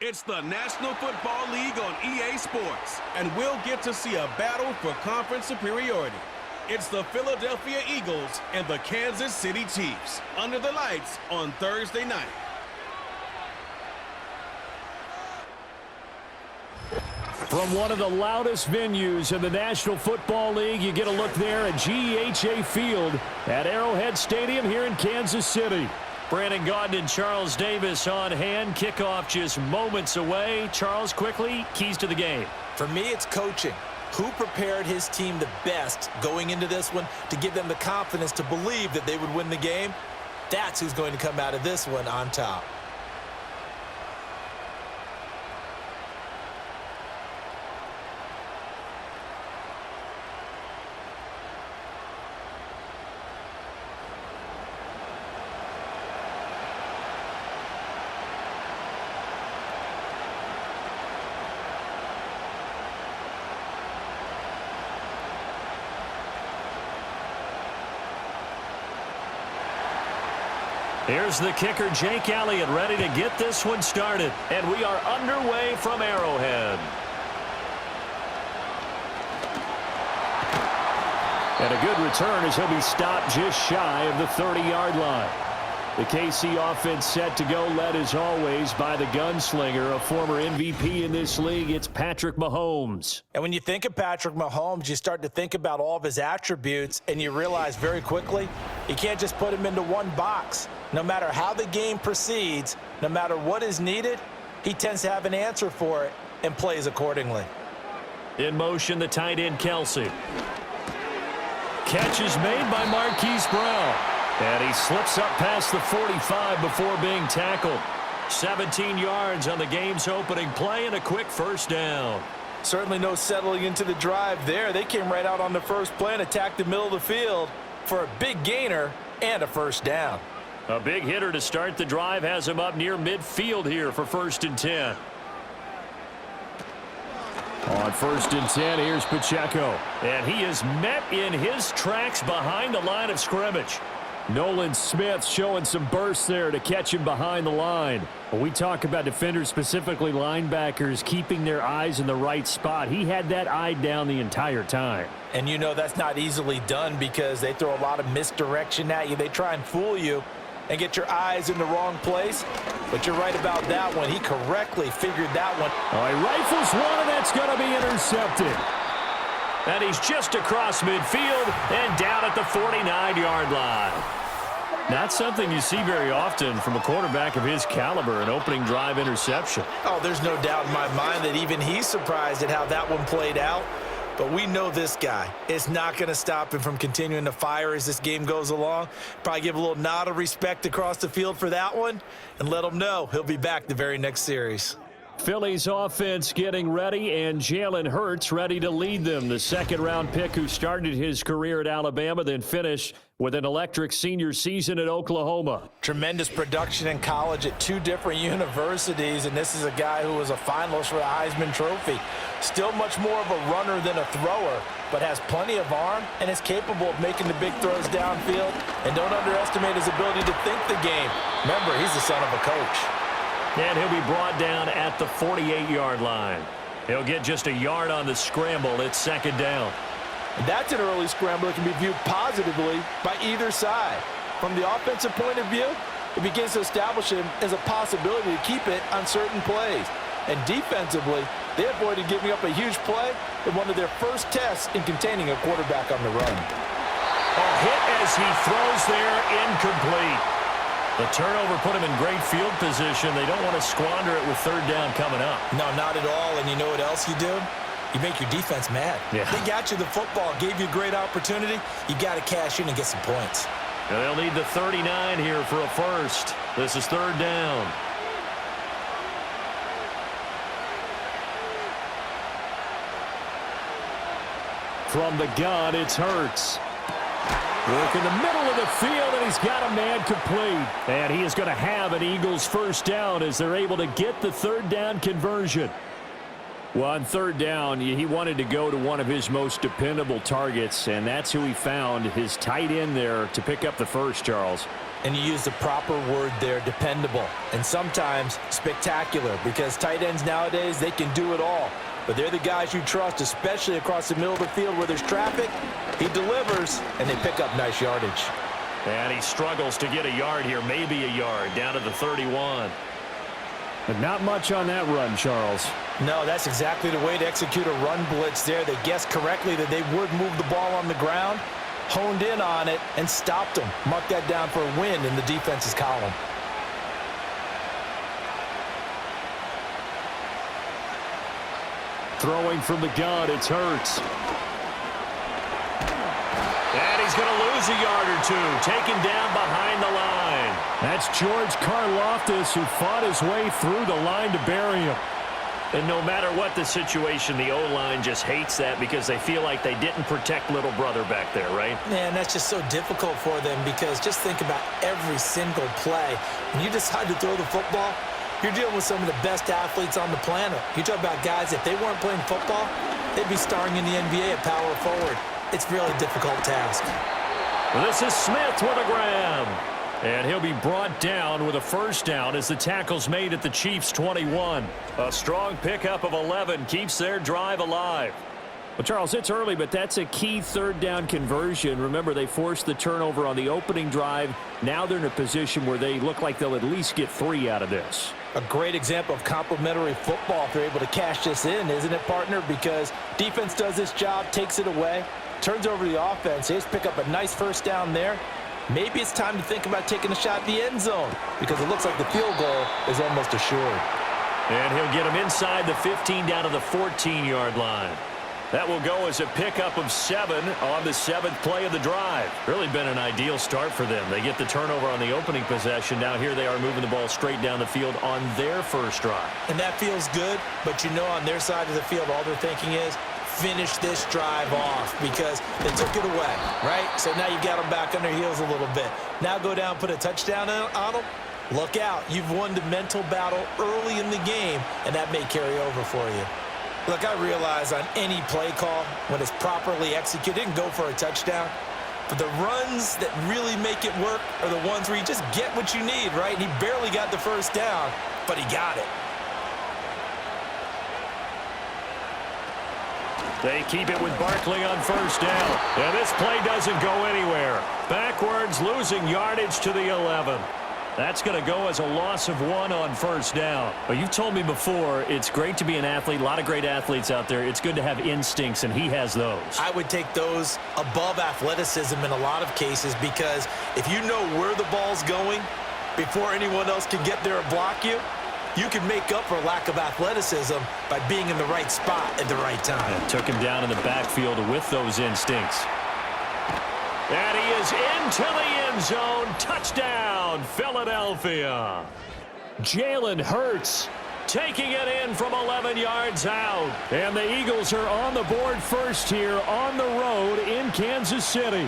It's the National Football League on EA Sports, and we'll get to see a battle for conference superiority. It's the Philadelphia Eagles and the Kansas City Chiefs under the lights on Thursday night. From one of the loudest venues in the National Football League, you get a look there at GEHA Field at Arrowhead Stadium here in Kansas City. Brandon Gaudin and Charles Davis on hand. Kickoff just moments away. Charles, quickly, keys to the game. For me, it's coaching. Who prepared his team the best going into this one to give them the confidence to believe that they would win the game? That's who's going to come out of this one on top. Here's the kicker, Jake Elliott, ready to get this one started. And we are underway from Arrowhead. And a good return as he'll be stopped just shy of the 30-yard line. The KC offense set to go, led as always by the gunslinger, a former MVP in this league. It's Patrick Mahomes. And when you think of Patrick Mahomes, you start to think about all of his attributes, and you realize very quickly you can't just put him into one box. No matter how the game proceeds, no matter what is needed, he tends to have an answer for it and plays accordingly. In motion, the tight end, Kelsey. Catch is made by Marquise Brown. And he slips up past the 45 before being tackled. 17 yards on the game's opening play and a quick first down. Certainly no settling into the drive there. They came right out on the first play and attacked the middle of the field for a big gainer and a first down. A big hitter to start the drive has him up near midfield here for 1st and 10. On 1st and 10, here's Pacheco. And he is met in his tracks behind the line of scrimmage. Nolan Smith showing some bursts there to catch him behind the line. When we talk about defenders, specifically linebackers, keeping their eyes in the right spot, he had that eye down the entire time. And you know that's not easily done because they throw a lot of misdirection at you. They try and fool you and get your eyes in the wrong place. But you're right about that one. He correctly figured that one. Oh, he rifles one, and that's going to be intercepted. And he's just across midfield and down at the 49-yard line. Not something you see very often from a quarterback of his caliber, an opening drive interception. Oh, there's no doubt in my mind that even he's surprised at how that one played out. But we know this guy is not going to stop him from continuing to fire as this game goes along. Probably give a little nod of respect across the field for that one and let him know he'll be back the very next series. Philly's offense getting ready, and Jalen Hurts ready to lead them. The second-round pick who started his career at Alabama, then finished with an electric senior season at Oklahoma. Tremendous production in college at 2 different universities, and this is a guy who was a finalist for the Heisman Trophy. Still much more of a runner than a thrower, but has plenty of arm and is capable of making the big throws downfield. And don't underestimate his ability to think the game. Remember, he's the son of a coach. And he'll be brought down at the 48-yard line. He'll get just a yard on the scramble. It's 2nd down. And that's an early scramble that can be viewed positively by either side. From the offensive point of view, it begins to establish him as a possibility to keep it on certain plays. And defensively, they avoided giving up a huge play in one of their first tests in containing a quarterback on the run. A hit as he throws there, incomplete. The turnover put him in great field position. They don't want to squander it with 3rd down coming up. No, not at all. And you know what else you do? You make your defense mad. Yeah. They got you the football, gave you a great opportunity. You got to cash in and get some points. And they'll need the 39 here for a first. This is 3rd down. From the gun, it's Hurts. Work in the middle of the field, and he's got a man complete. And he is going to have an Eagles first down as they're able to get the 3rd down conversion. Well, on 3rd down, he wanted to go to one of his most dependable targets, and that's who he found, his tight end there, to pick up the first, Charles. And you use the proper word there, dependable, and sometimes spectacular, because tight ends nowadays, they can do it all. But they're the guys you trust, especially across the middle of the field where there's traffic. He delivers, and they pick up nice yardage. And he struggles to get a yard here, maybe a yard, down to the 31. But not much on that run, Charles. No, that's exactly the way to execute a run blitz there. They guessed correctly that they would move the ball on the ground, honed in on it, and stopped them. Mark that down for a win in the defense's column. Throwing from the gun, it's Hurts. And he's going to lose a yard or two, taken down behind the line. That's George Karlaftis, who fought his way through the line to bury him. And no matter what the situation, the O-line just hates that because they feel like they didn't protect little brother back there, right? Man, that's just so difficult for them because just think about every single play. When you decide to throw the football, you're dealing with some of the best athletes on the planet. You talk about guys, if they weren't playing football, they'd be starring in the NBA at power forward. It's a really difficult task. This is Smith with a grab. And he'll be brought down with a first down as the tackle's made at the Chiefs' 21. A strong pickup of 11 keeps their drive alive. Well, Charles, it's early, but that's a key third down conversion. Remember, they forced the turnover on the opening drive. Now they're in a position where they look like they'll at least get 3 out of this. A great example of complementary football if they're able to cash this in, isn't it, partner? Because defense does this job, takes it away, turns over the offense. They just pick up a nice first down there. Maybe it's time to think about taking a shot at the end zone because it looks like the field goal is almost assured. And he'll get him inside the 15 down to the 14-yard line. That will go as a pickup of 7 on the 7th play of the drive. Really been an ideal start for them. They get the turnover on the opening possession. Now here they are moving the ball straight down the field on their first drive. And that feels good, but you know on their side of the field all they're thinking is finish this drive off because they took it away, right? So now you got them back on their heels a little bit. Now go down, put a touchdown on them. Look out. You've won the mental battle early in the game, and that may carry over for you. Look, I realize on any play call, when it's properly executed, it can go for a touchdown. But the runs that really make it work are the ones where you just get what you need, right? And he barely got the first down, but he got it. They keep it with Barkley on first down. And this play doesn't go anywhere. Backwards, losing yardage to the 11. That's going to go as a loss of 1 on first down. Well, you've told me before, it's great to be an athlete. A lot of great athletes out there. It's good to have instincts, and he has those. I would take those above athleticism in a lot of cases because if you know where the ball's going before anyone else can get there and block you, you can make up for lack of athleticism by being in the right spot at the right time. And took him down in the backfield with those instincts. And he is into the end zone. Touchdown, Philadelphia. Jalen Hurts taking it in from 11 yards out. And the Eagles are on the board first here on the road in Kansas City.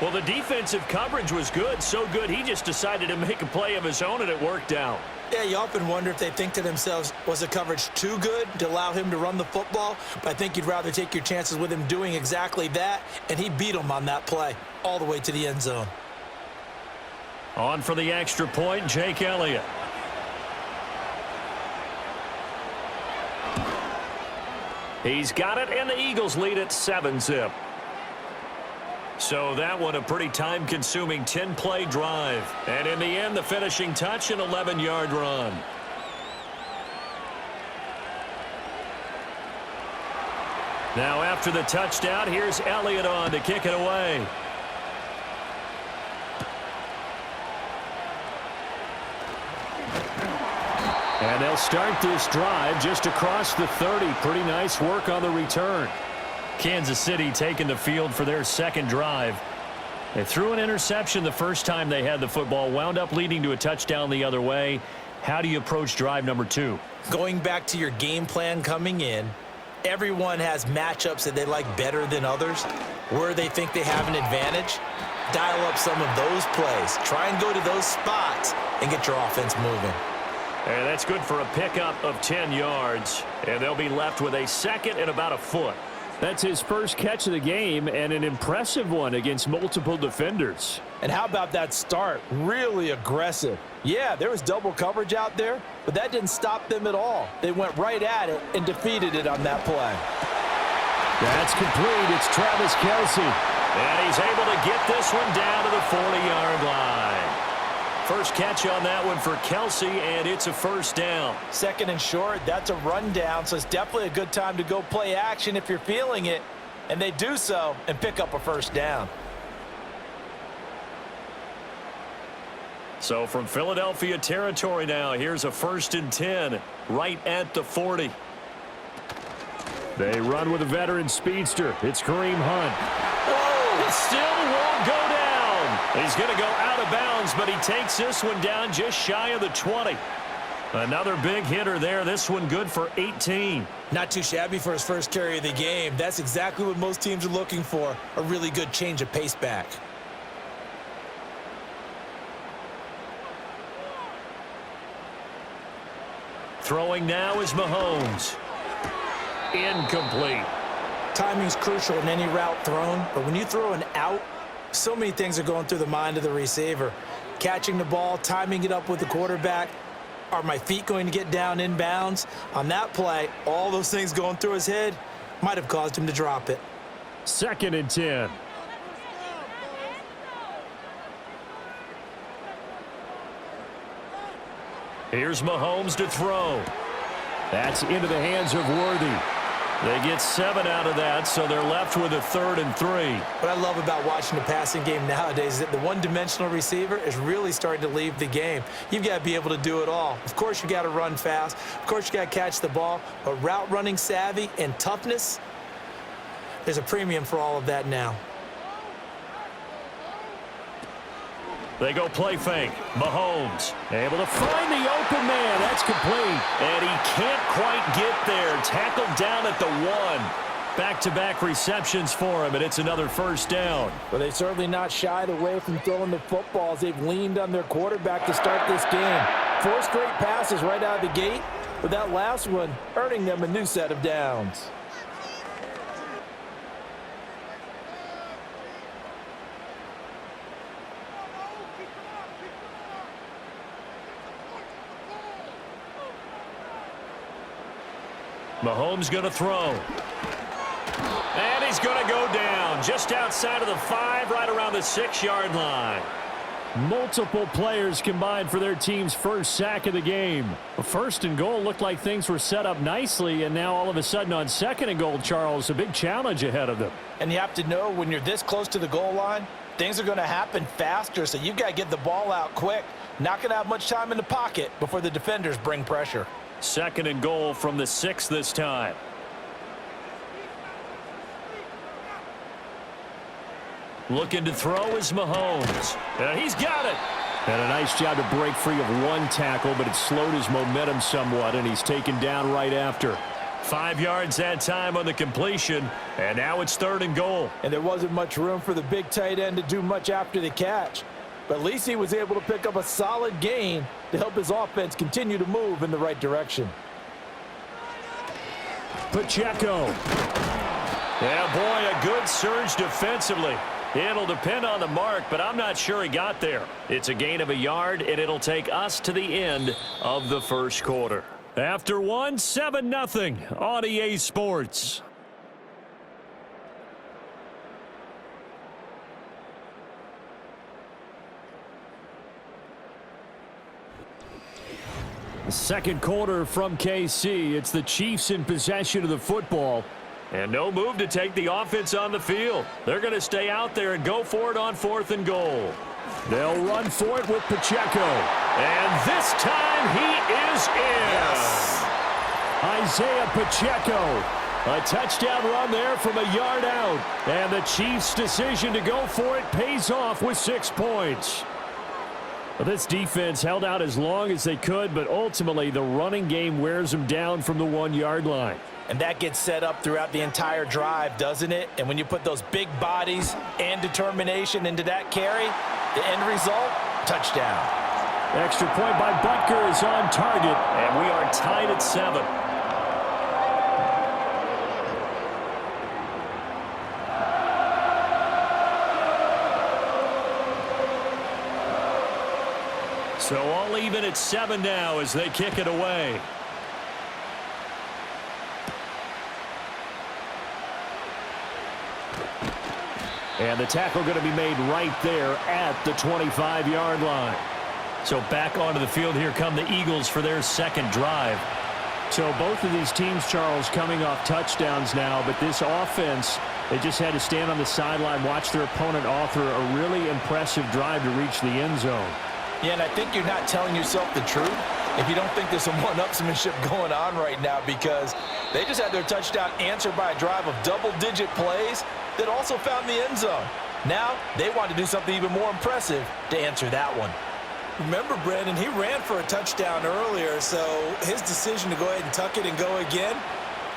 Well, the defensive coverage was good, so good he just decided to make a play of his own, and it worked out. Yeah, you often wonder if they think to themselves, was the coverage too good to allow him to run the football? But I think you'd rather take your chances with him doing exactly that, and he beat him on that play all the way to the end zone. On for the extra point, Jake Elliott. He's got it, and the Eagles lead at 7-zip. So that one a pretty time-consuming 10-play drive. And in the end, the finishing touch, an 11-yard run. Now after the touchdown, here's Elliott on to kick it away. And they'll start this drive just across the 30. Pretty nice work on the return. Kansas City taking the field for their second drive. They threw an interception the first time they had the football, wound up leading to a touchdown the other way. How do you approach drive number 2? Going back to your game plan coming in, everyone has matchups that they like better than others. Where they think they have an advantage, dial up some of those plays. Try and go to those spots and get your offense moving. And that's good for a pickup of 10 yards. And they'll be left with a second and about a foot. That's his first catch of the game, and an impressive one against multiple defenders. And how about that start? Really aggressive. Yeah, there was double coverage out there, but that didn't stop them at all. They went right at it and defeated it on that play. That's complete. It's Travis Kelce. And he's able to get this one down to the 40-yard line. First catch on that one for Kelce, and it's a first down. Second and short, that's a rundown, so it's definitely a good time to go play action if you're feeling it. And they do so and pick up a first down. So from Philadelphia territory now, here's a 1st and 10 right at the 40. They run with a veteran speedster. It's Kareem Hunt. Whoa! It still won't go down. He's going to go out of bounds, but he takes this one down just shy of the 20. Another big hitter there. This one good for 18. Not too shabby for his first carry of the game. That's exactly what most teams are looking for, a really good change of pace back. Throwing now is Mahomes. Incomplete. Timing's crucial in any route thrown, but when you throw an out, so many things are going through the mind of the receiver. Catching the ball, timing it up with the quarterback. Are my feet going to get down in bounds? On that play, all those things going through his head might have caused him to drop it. 2nd and 10. Here's Mahomes to throw. That's into the hands of Worthy. They get 7 out of that, so they're left with a 3rd and 3. What I love about watching the passing game nowadays is that the one-dimensional receiver is really starting to leave the game. You've got to be able to do it all. Of course, you got to run fast. Of course, you got to catch the ball. But route running savvy and toughness, there's a premium for all of that now. They go play fake. Mahomes able to find the open man. That's complete. And he can't quite get there. Tackled down at the 1. Back-to-back receptions for him, and it's another first down. But they've certainly not shied away from throwing the footballs. They've leaned on their quarterback to start this game. 4 straight passes right out of the gate, with that last one earning them a new set of downs. Mahomes going to throw. And he's going to go down just outside of the 5, right around the 6-yard line. Multiple players combined for their team's first sack of the game. A 1st and goal looked like things were set up nicely, and now all of a sudden on 2nd and goal, Charles, a big challenge ahead of them. And you have to know when you're this close to the goal line, things are going to happen faster, so you've got to get the ball out quick. Not going to have much time in the pocket before the defenders bring pressure. 2nd and goal from the 6 this time. Looking to throw is Mahomes. And he's got it. And a nice job to break free of 1 tackle, but it slowed his momentum somewhat, and he's taken down right after. 5 yards that time on the completion, and now it's 3rd and goal. And there wasn't much room for the big tight end to do much after the catch. But at least he was able to pick up a solid gain to help his offense continue to move in the right direction. Pacheco. Yeah, boy, a good surge defensively. It'll depend on the mark, but I'm not sure he got there. It's a gain of a yard, and it'll take us to the end of the first quarter. After 1, 7-0 on EA Sports. Second quarter from KC. It's the Chiefs in possession of the football. And no move to take the offense on the field. They're going to stay out there and go for it on 4th and goal. They'll run for it with Pacheco. And this time he is in. Yes. Isaiah Pacheco. A touchdown run there from a yard out. And the Chiefs' decision to go for it pays off with 6 points. Well, this defense held out as long as they could, but ultimately the running game wears them down from the 1-yard line. And that gets set up throughout the entire drive, doesn't it? And when you put those big bodies and determination into that carry, the end result, touchdown. Extra point by Butker is on target. And we are tied at 7. So all even at 7 now as they kick it away. And the tackle going to be made right there at the 25-yard line. So back onto the field here come the Eagles for their second drive. So both of these teams, Charles, coming off touchdowns now, but this offense, they just had to stand on the sideline, watch their opponent author a really impressive drive to reach the end zone. Yeah, and I think you're not telling yourself the truth if you don't think there's some one-upsmanship going on right now, because they just had their touchdown answered by a drive of double-digit plays that also found the end zone. Now they want to do something even more impressive to answer that one. Remember, Brandon, he ran for a touchdown earlier, so his decision to go ahead and tuck it and go again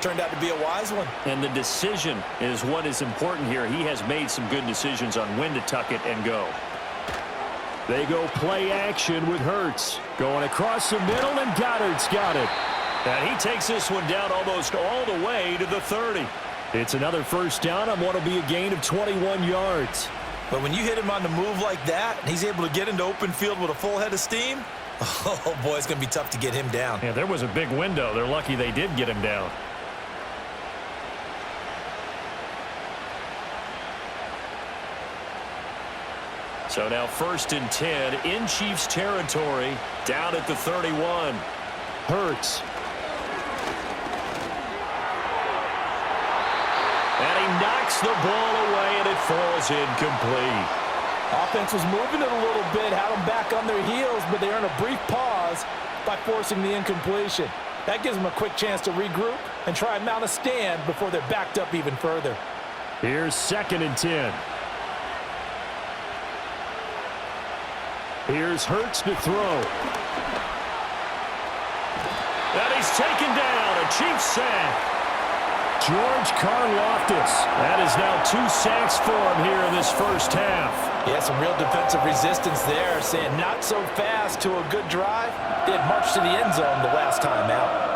turned out to be a wise one. And the decision is what is important here. He has made some good decisions on when to tuck it and go. They go play action with Hurts. Going across the middle, and Goddard's got it. And he takes this one down almost all the way to the 30. It's another first down on what will be a gain of 21 yards. But when you hit him on the move like that, and he's able to get into open field with a full head of steam, oh, boy, it's going to be tough to get him down. Yeah, there was a big window. They're lucky they did get him down. So now 1st and 10 in Chiefs territory, down at the 31. Hurts. And he knocks the ball away, and it falls incomplete. Offense was moving it a little bit, had them back on their heels, but they earn a brief pause by forcing the incompletion. That gives them a quick chance to regroup and try and mount a stand before they're backed up even further. Here's 2nd and 10. Here's Hurts to throw. And he's taken down, a Chiefs sack. George Karlaftis. That is now 2 sacks for him here in this first half. Yeah, some real defensive resistance there, saying not so fast to a good drive. They had marched to the end zone the last time out.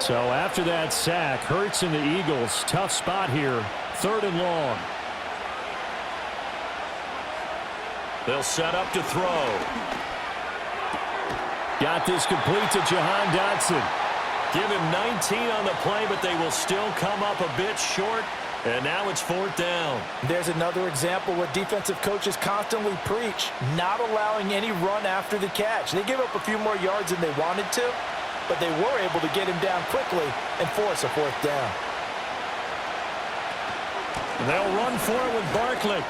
So after that sack, Hurts and the Eagles, tough spot here, 3rd and long. They'll set up to throw. Got this complete to Jahan Dotson. Give him 19 on the play, but they will still come up a bit short. And now it's 4th down. There's another example what defensive coaches constantly preach, not allowing any run after the catch. They give up a few more yards than they wanted to, but they were able to get him down quickly and force a 4th down. They'll run for it with Barkley.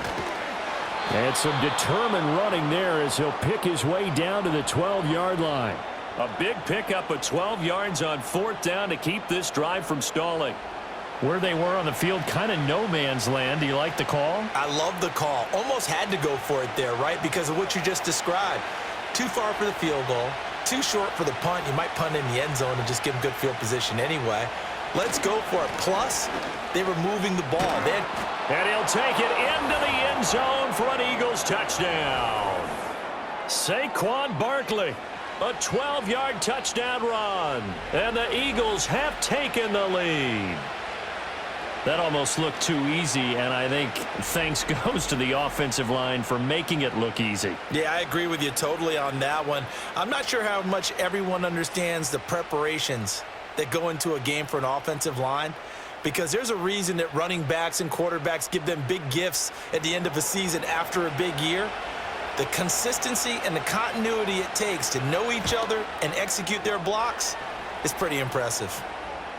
And some determined running there as he'll pick his way down to the 12-yard line. A big pickup of 12 yards on 4th down to keep this drive from stalling. Where they were on the field, kind of no man's land. Do you like the call? I love the call. Almost had to go for it there, right? Because of what you just described. Too far for the field goal. Too short for the punt. You might punt in the end zone and just give them good field position anyway. Let's go for it. Plus, they were moving the ball. And he'll take it into the end zone for an Eagles touchdown. Saquon Barkley, a 12-yard touchdown run. And the Eagles have taken the lead. That almost looked too easy, and I think thanks goes to the offensive line for making it look easy. Yeah, I agree with you totally on that one. I'm not sure how much everyone understands the preparations that go into a game for an offensive line, because there's a reason that running backs and quarterbacks give them big gifts at the end of a season after a big year. The consistency and the continuity it takes to know each other and execute their blocks is pretty impressive.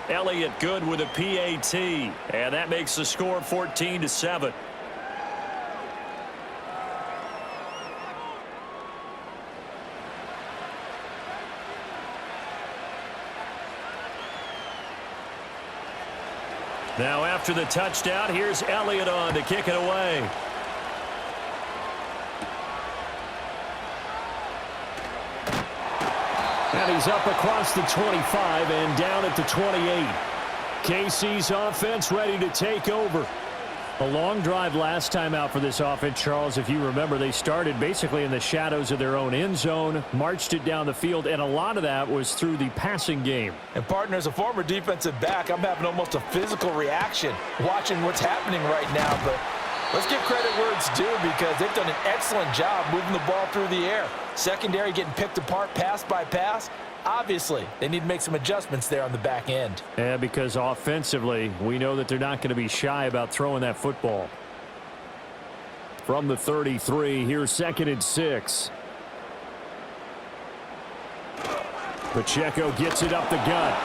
Elliott good with a PAT, and that makes the score 14-7. Now after the touchdown, here's Elliott on to kick it away. And he's up across the 25 and down at the 28. KC's offense ready to take over. A long drive last time out for this offense, Charles. If you remember, they started basically in the shadows of their own end zone, marched it down the field, and a lot of that was through the passing game. And partner, as a former defensive back, I'm having almost a physical reaction watching what's happening right now. But let's give credit where it's due because they've done an excellent job moving the ball through the air. Secondary getting picked apart pass by pass. Obviously, they need to make some adjustments there on the back end. Yeah, because offensively, we know that they're not going to be shy about throwing that football. From the 33, here's 2nd and 6. Pacheco gets it up the gut.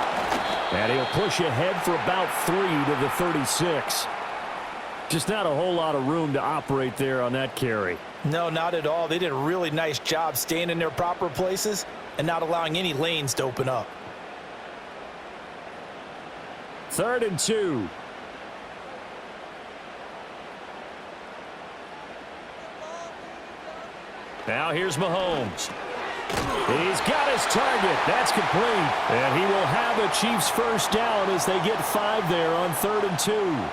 And he'll push ahead for about 3 to the 36. Just not a whole lot of room to operate there on that carry. No, not at all. They did a really nice job staying in their proper places and not allowing any lanes to open up. 3rd and 2. Now here's Mahomes. He's got his target. That's complete. And he will have a Chiefs first down as they get 5 there on 3rd and 2.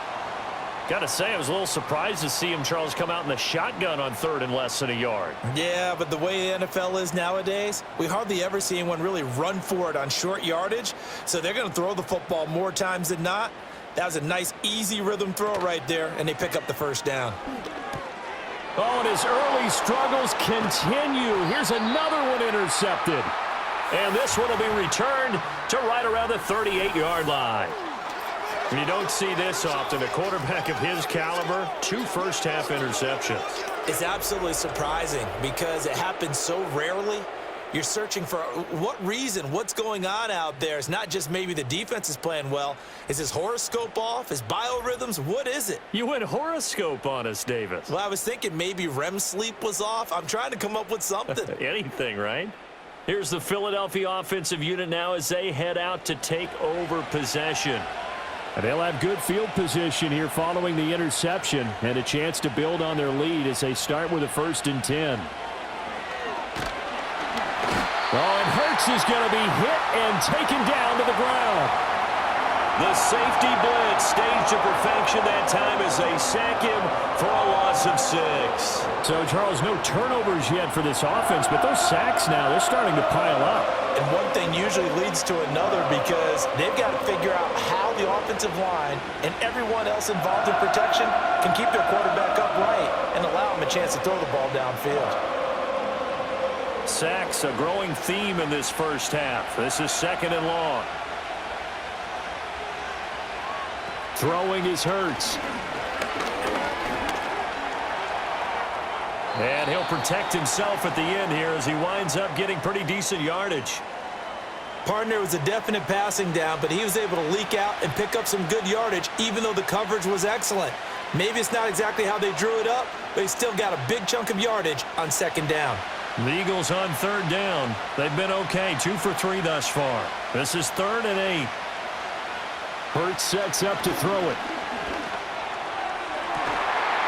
Got to say, I was a little surprised to see him, Charles, come out in the shotgun on 3rd and less than a yard. Yeah, but the way the NFL is nowadays, we hardly ever see anyone really run for it on short yardage. So they're going to throw the football more times than not. That was a nice, easy rhythm throw right there, and they pick up the first down. Oh, and his early struggles continue. Here's another one intercepted. And this one will be returned to right around the 38-yard line. You don't see this often. A quarterback of his caliber, 2 first-half interceptions. It's absolutely surprising because it happens so rarely. You're searching for what reason, what's going on out there. It's not just maybe the defense is playing well. Is his horoscope off? His biorhythms? What is it? You went horoscope on us, Davis. Well, I was thinking maybe REM sleep was off. I'm trying to come up with something. Anything, right? Here's the Philadelphia offensive unit now as they head out to take over possession. And they'll have good field position here following the interception and a chance to build on their lead as they start with a 1st and 10. Oh, and Hurts is going to be hit and taken down to the ground. The safety blitz staged to perfection that time as they sack him for a loss of 6. So, Charles, no turnovers yet for this offense, but those sacks now, they're starting to pile up. And one thing usually leads to another because they've got to figure out how the offensive line and everyone else involved in protection can keep their quarterback upright and allow him a chance to throw the ball downfield. Sacks, a growing theme in this first half. This is 2nd and long. Throwing is Hurts. And he'll protect himself at the end here as he winds up getting pretty decent yardage. Partner, was a definite passing down, but he was able to leak out and pick up some good yardage, even though the coverage was excellent. Maybe it's not exactly how they drew it up, but he still got a big chunk of yardage on 2nd down. The Eagles on 3rd down. They've been okay, 2 for 3 thus far. This is 3rd and 8. Hurts sets up to throw it.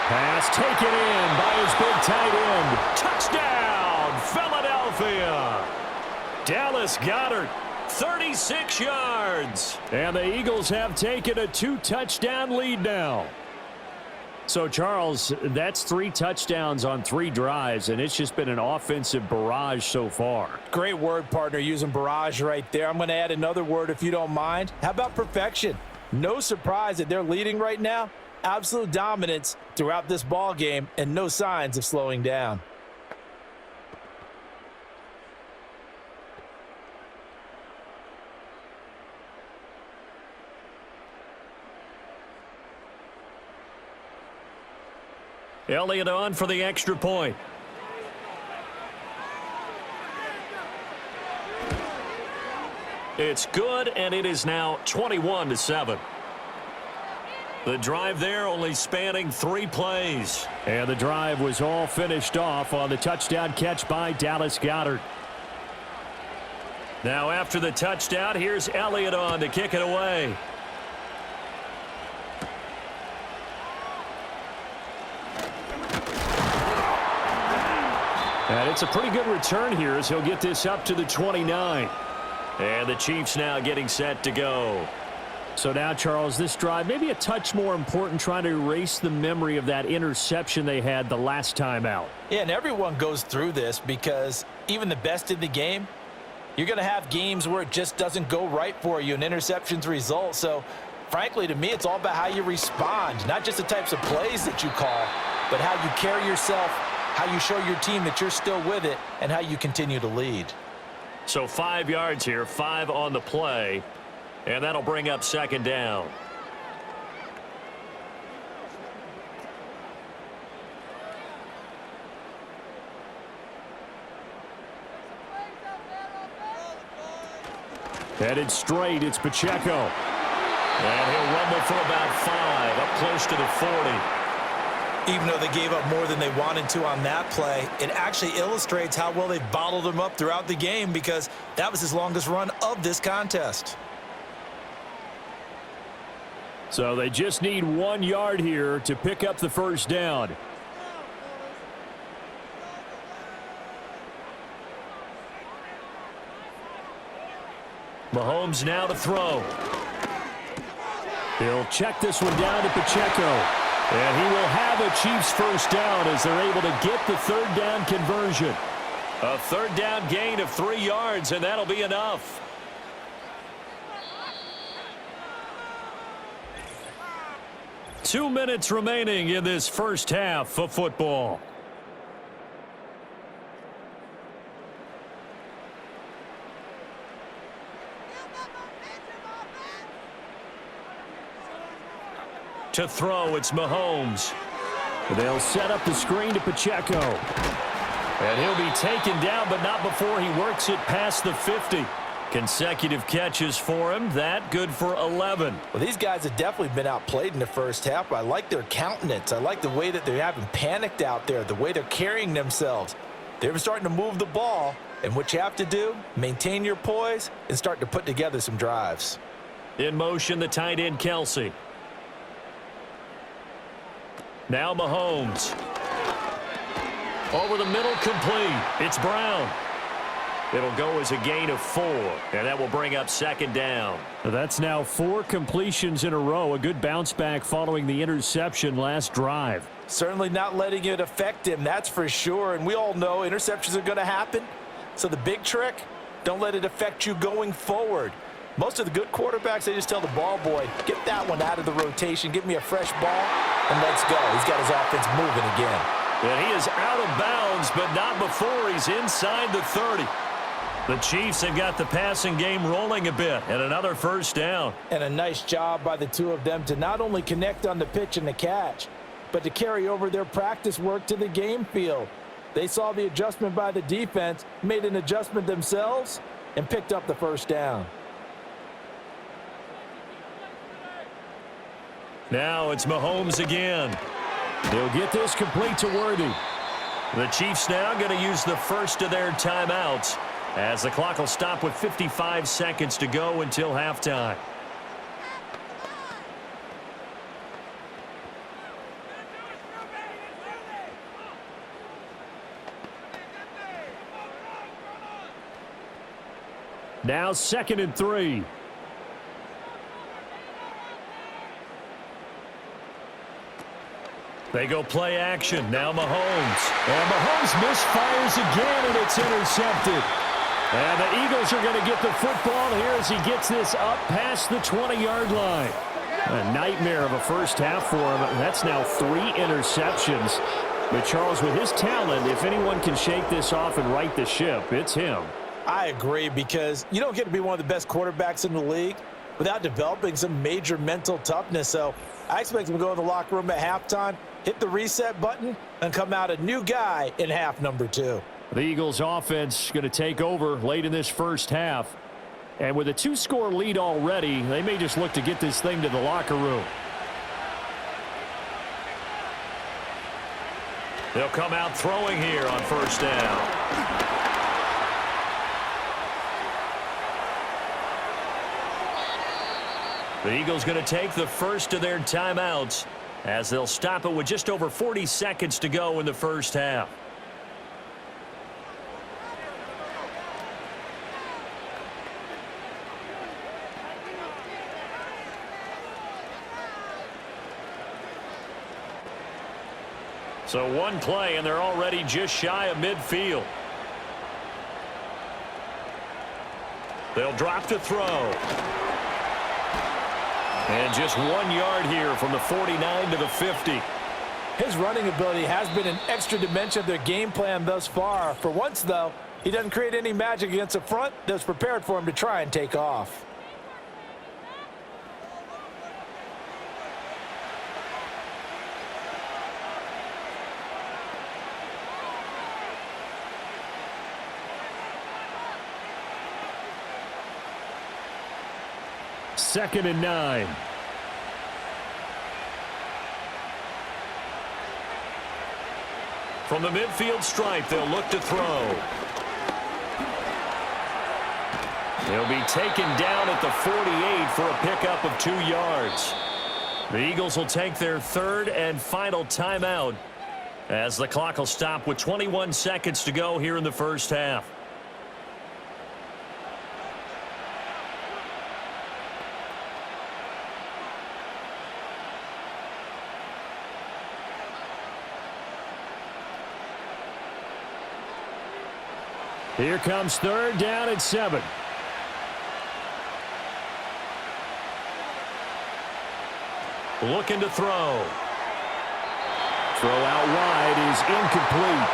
Pass taken in by his big tight end. Touchdown, Philadelphia. Dallas Goedert, 36 yards. And the Eagles have taken a 2-touchdown lead now. So, Charles, that's 3 touchdowns on 3 drives, and it's just been an offensive barrage so far. Great word, partner, using barrage right there. I'm going to add another word if you don't mind. How about perfection? No surprise that they're leading right now. Absolute dominance throughout this ball game and no signs of slowing down. Elliott on for the extra point. It's good, and it is now 21-7. The drive there only spanning 3 plays. And the drive was all finished off on the touchdown catch by Dallas Goedert. Now after the touchdown, here's Elliott on to kick it away. And it's a pretty good return here as he'll get this up to the 29. And the Chiefs now getting set to go. So now, Charles, this drive maybe a touch more important, trying to erase the memory of that interception they had the last time out. Yeah, and everyone goes through this because even the best in the game, you're going to have games where it just doesn't go right for you and interceptions result. So, frankly, to me, it's all about how you respond, not just the types of plays that you call, but how you carry yourself, how you show your team that you're still with it, and how you continue to lead. So 5 yards here, 5 on the play, and that'll bring up second down. Headed straight, it's Pacheco. And he'll rumble for about 5, up close to the 40. Even though they gave up more than they wanted to on that play, it actually illustrates how well they bottled him up throughout the game because that was his longest run of this contest. So they just need 1 yard here to pick up the first down. Mahomes now to throw. He'll check this one down to Pacheco. And he will have a Chiefs first down as they're able to get the third down conversion. A third down gain of 3 yards, and that'll be enough. Two minutes remaining in this first half of football. To throw, it's Mahomes. They'll set up the screen to Pacheco. And he'll be taken down, but not before he works it past the 50. Consecutive catches for him. That good for 11. Well, these guys have definitely been outplayed in the first half, but I like their countenance. I like the way that they're having panicked out there, the way they're carrying themselves. They're starting to move the ball, and what you have to do, maintain your poise and start to put together some drives. In motion, the tight end, Kelsey. Now Mahomes. Over the middle, complete. It's Brown. It'll go as a gain of 4, and that will bring up second down. That's now 4 completions in a row. A good bounce back following the interception last drive. Certainly not letting it affect him, that's for sure. And we all know interceptions are going to happen. So the big trick, don't let it affect you going forward. Most of the good quarterbacks, they just tell the ball boy, get that one out of the rotation, give me a fresh ball, and let's go. He's got his offense moving again. And he is out of bounds, but not before he's inside the 30. The Chiefs have got the passing game rolling a bit, and another first down. And a nice job by the two of them to not only connect on the pitch and the catch, but to carry over their practice work to the game field. They saw the adjustment by the defense, made an adjustment themselves, and picked up the first down. Now it's Mahomes again. They'll get this complete to Worthy. The Chiefs now going to use the first of their timeouts as the clock will stop with 55 seconds to go until halftime. Now 2nd and 3. They go play action. Now Mahomes. And Mahomes misfires again, and it's intercepted. And the Eagles are going to get the football here as he gets this up past the 20-yard line. A nightmare of a first half for him. That's now 3 interceptions. But Charles, with his talent, if anyone can shake this off and right the ship, it's him. I agree, because you don't get to be one of the best quarterbacks in the league without developing some major mental toughness. So I expect him to go in the locker room at halftime, hit the reset button, and come out a new guy in half number 2. The Eagles offense going to take over late in this first half. And with a 2-score lead already, they may just look to get this thing to the locker room. They'll come out throwing here on first down. The Eagles going to take the first of their timeouts as they'll stop it with just over 40 seconds to go in the first half. So one play, and they're already just shy of midfield. They'll drop to throw. And just 1 yard here from the 49 to the 50. His running ability has been an extra dimension of their game plan thus far. For once, though, he doesn't create any magic against the front that's prepared for him to try and take off. Second and 9. From the midfield stripe, they'll look to throw. He'll be taken down at the 48 for a pickup of 2 yards. The Eagles will take their third and final timeout as the clock will stop with 21 seconds to go here in the first half. Here comes third down and 7. Looking to throw. Throw out wide is incomplete.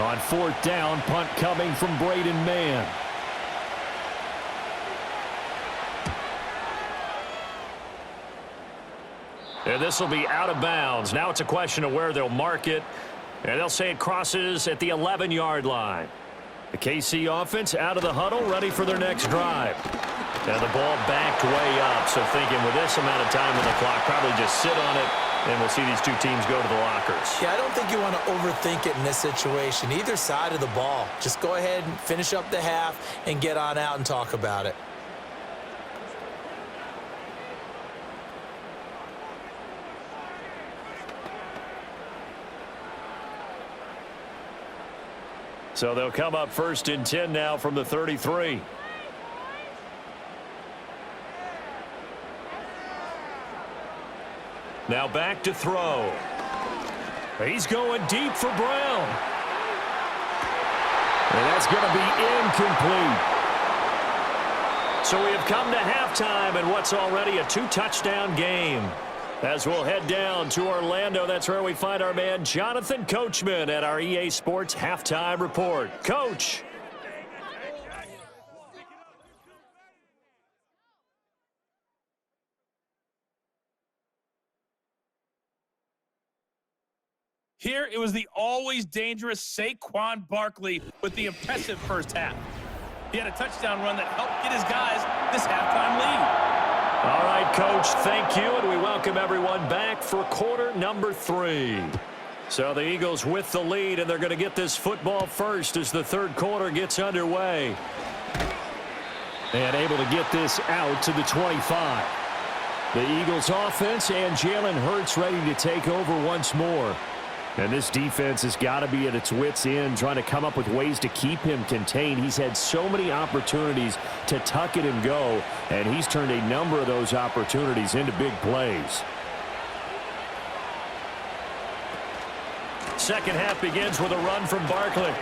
On fourth down, punt coming from Braden Mann. And this will be out of bounds. Now it's a question of where they'll mark it. And they'll say it crosses at the 11-yard line. The KC offense out of the huddle, ready for their next drive. And the ball backed way up. So thinking with this amount of time on the clock, probably just sit on it. And we'll see these two teams go to the lockers. Yeah, I don't think you want to overthink it in this situation. Either side of the ball. Just go ahead and finish up the half and get on out and talk about it. So they'll come up first and 10 now from the 33. Now back to throw. He's going deep for Brown. And that's going to be incomplete. So we have come to halftime in what's already a 2-touchdown game. As we'll head down to Orlando, that's where we find our man Jonathan Coachman at our EA Sports Halftime Report. Coach. Here, it was the always dangerous Saquon Barkley with the impressive first half. He had a touchdown run that helped get his guys this halftime lead. All right, Coach, thank you, and we welcome everyone back for quarter number 3. So the Eagles with the lead, and they're going to get this football first as the third quarter gets underway. And able to get this out to the 25. The Eagles offense and Jalen Hurts ready to take over once more. And this defense has got to be at its wits' end, trying to come up with ways to keep him contained. He's had so many opportunities to tuck it and go, and he's turned a number of those opportunities into big plays. Second half begins with a run from Barkley.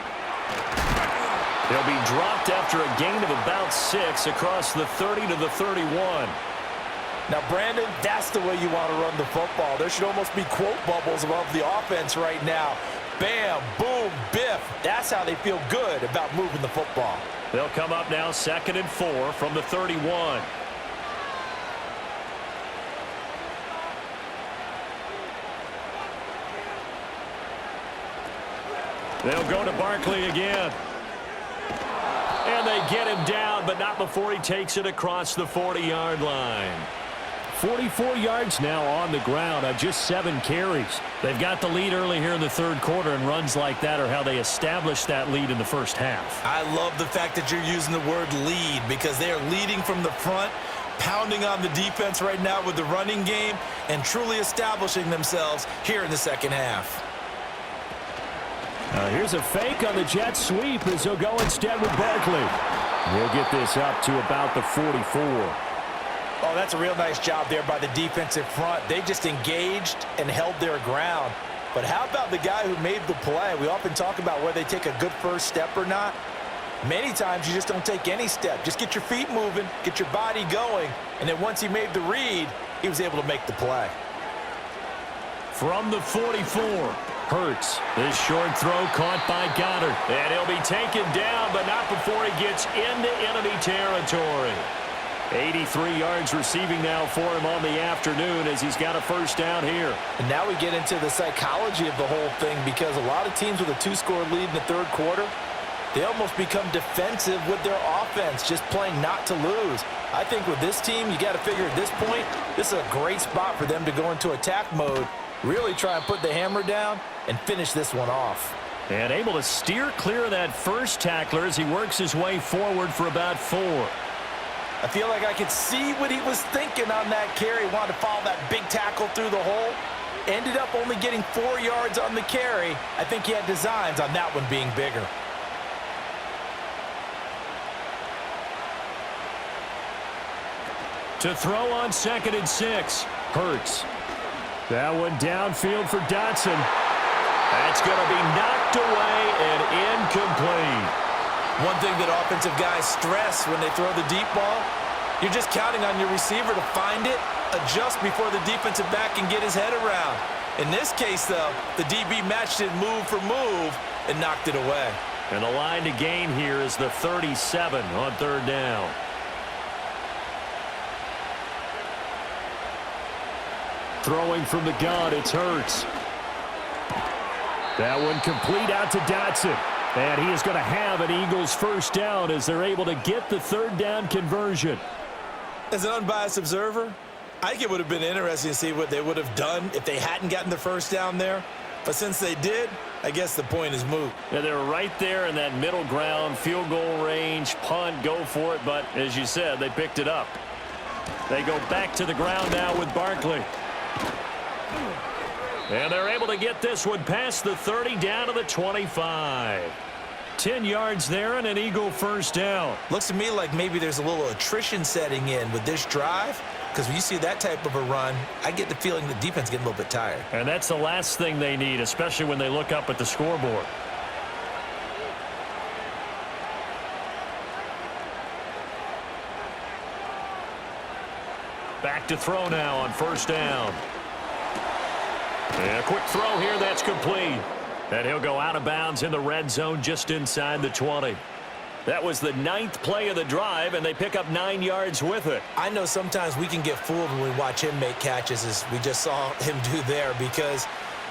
He'll be dropped after a gain of about 6 across the 30 to the 31. Now, Brandon, that's the way you want to run the football. There should almost be quote bubbles above the offense right now. Bam, boom, biff. That's how they feel good about moving the football. They'll come up now 2nd and 4 from the 31. They'll go to Barkley again. And they get him down, but not before he takes it across the 40-yard line. 44 yards now on the ground on just 7 carries. They've got the lead early here in the third quarter, and runs like that are how they established that lead in the first half. I love the fact that you're using the word lead because they are leading from the front, pounding on the defense right now with the running game, and truly establishing themselves here in the second half. Here's a fake on the jet sweep as he'll go instead with Barkley. He'll get this up to about the 44. Oh, that's a real nice job there by the defensive front. They just engaged and held their ground. But how about the guy who made the play? We often talk about whether they take a good first step or not. Many times you just don't take any step. Just get your feet moving, get your body going, and then once he made the read, he was able to make the play. From the 44, Hurts. This short throw caught by Goddard. And he'll be taken down, but not before he gets into enemy territory. 83 yards receiving now for him on the afternoon as he's got a first down here. And now we get into the psychology of the whole thing, because a lot of teams with a 2-score lead in the third quarter, they almost become defensive with their offense, just playing not to lose. I think with this team, you got to figure at this point, this is a great spot for them to go into attack mode, really try and put the hammer down and finish this one off. And able to steer clear of that first tackler as he works his way forward for about 4. I feel like I could see what he was thinking on that carry. Wanted to follow that big tackle through the hole. Ended up only getting 4 yards on the carry. I think he had designs on that one being bigger. To throw on 2nd and 6. Hurts. That one downfield for Dotson. That's going to be knocked away and incomplete. One thing that offensive guys stress when they throw the deep ball, you're just counting on your receiver to find it, adjust before the defensive back can get his head around. In this case, though, the DB matched it move for move and knocked it away. And the line to gain here is the 37 on 3rd down. Throwing from the gun, it's Hurts. That one complete out to Dotson. And he is going to have an Eagles first down as they're able to get the 3rd down conversion. As an unbiased observer, I think it would have been interesting to see what they would have done if they hadn't gotten the first down there. But since they did, I guess the point is moot. Yeah, they were right there in that middle ground, field goal range, punt, go for it. But as you said, they picked it up. They go back to the ground now with Barkley. And they're able to get this one past the 30 down to the 25. 10 yards there and an Eagle first down. Looks to me like maybe there's a little attrition setting in with this drive, because when you see that type of a run, I get the feeling the defense getting a little bit tired. And that's the last thing they need, especially when they look up at the scoreboard. Back to throw now on first down. And a quick throw here, that's complete. And he'll go out of bounds in the red zone just inside the 20. That was the 9th play of the drive, and they pick up 9 yards with it. I know sometimes we can get fooled when we watch him make catches, as we just saw him do there, because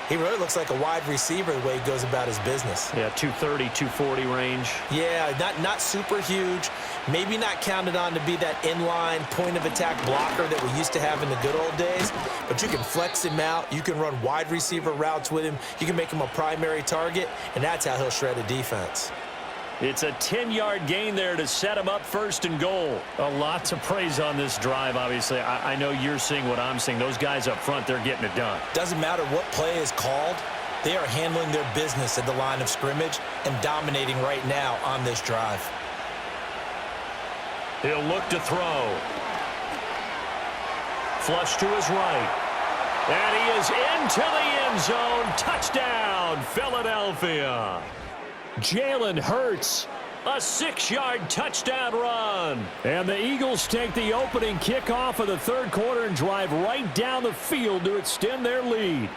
he really looks like a wide receiver the way he goes about his business. Yeah, 230, 240 range. Yeah, not super huge. Maybe not counted on to be that inline point-of-attack blocker that we used to have in the good old days, but you can flex him out. You can run wide receiver routes with him. You can make him a primary target, and that's how he'll shred a defense. It's a 10-yard gain there to set him up 1st and goal. A lot to praise on this drive, obviously. I know you're seeing what I'm seeing. Those guys up front, they're getting it done. Doesn't matter what play is called. They are handling their business at the line of scrimmage and dominating right now on this drive. He'll look to throw. Flush to his right. And he is into the end zone. Touchdown, Philadelphia. Jalen Hurts, a 6-yard touchdown run. And the Eagles take the opening kickoff of the 3rd quarter and drive right down the field to extend their lead.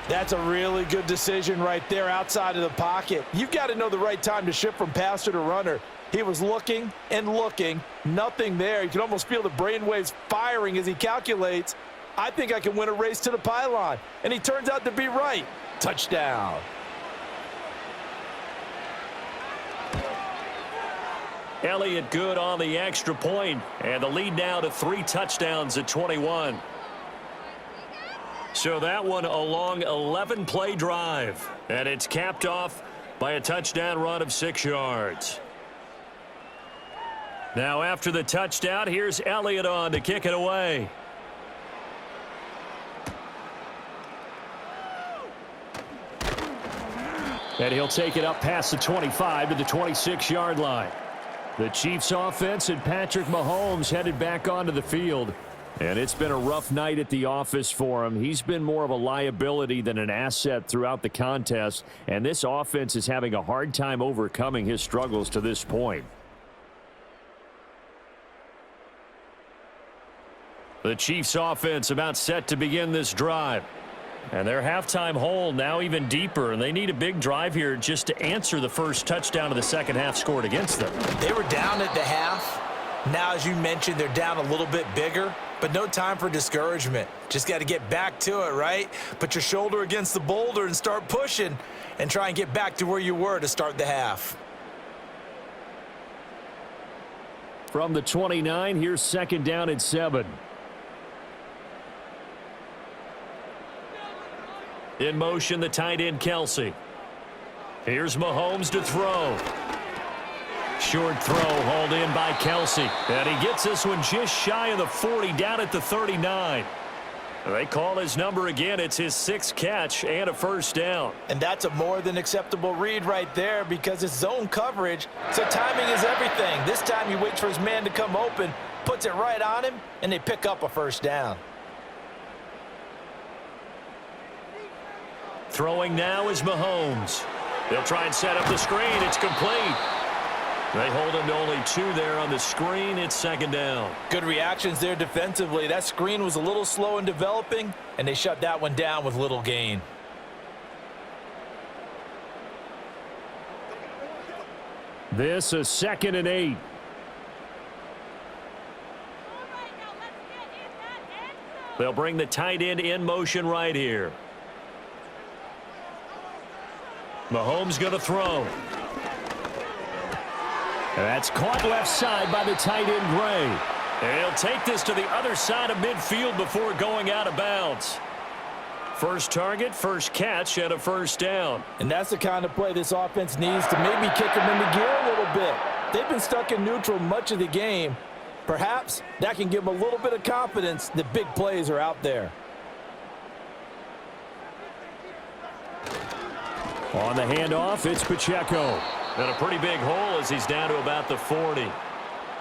That's a really good decision right there outside of the pocket. You've got to know the right time to shift from passer to runner. He was looking and looking, nothing there. You can almost feel the brainwaves firing as he calculates, I think I can win a race to the pylon. And he turns out to be right. Touchdown. Elliott good on the extra point, and the lead now to 3 touchdowns at 21. So that one a long 11-play drive, and it's capped off by a touchdown run of 6 yards. Now after the touchdown, here's Elliott on to kick it away. And he'll take it up past the 25 to the 26-yard line. The Chiefs offense and Patrick Mahomes headed back onto the field. And it's been a rough night at the office for him. He's been more of a liability than an asset throughout the contest. And this offense is having a hard time overcoming his struggles to this point. The Chiefs offense about set to begin this drive. And their halftime hole now even deeper, and they need a big drive here just to answer the first touchdown of the second half scored against them. They were down at the half. Now, as you mentioned, they're down a little bit bigger, but no time for discouragement. Just got to get back to it, right? Put your shoulder against the boulder and start pushing and try and get back to where you were to start the half. From the 29, here's second down and 7. In motion, the tight end, Kelsey. Here's Mahomes to throw. Short throw hauled in by Kelsey. And he gets this one just shy of the 40, down at the 39. They call his number again. It's his 6th catch and a first down. And that's a more than acceptable read right there because it's zone coverage, so timing is everything. This time he waits for his man to come open, puts it right on him, and they pick up a first down. Throwing now is Mahomes. They'll try and set up the screen. It's complete. They hold him to only 2 there on the screen. It's second down. Good reactions there defensively. That screen was a little slow in developing, and they shut that one down with little gain. This is 2nd and 8. They'll bring the tight end in motion right here. Mahomes going to throw. And that's caught left side by the tight end, Gray. And he'll take this to the other side of midfield before going out of bounds. First target, first catch, and a first down. And that's the kind of play this offense needs to maybe kick them into gear a little bit. They've been stuck in neutral much of the game. Perhaps that can give them a little bit of confidence that big plays are out there. On the handoff, it's Pacheco. And a pretty big hole as he's down to about the 40.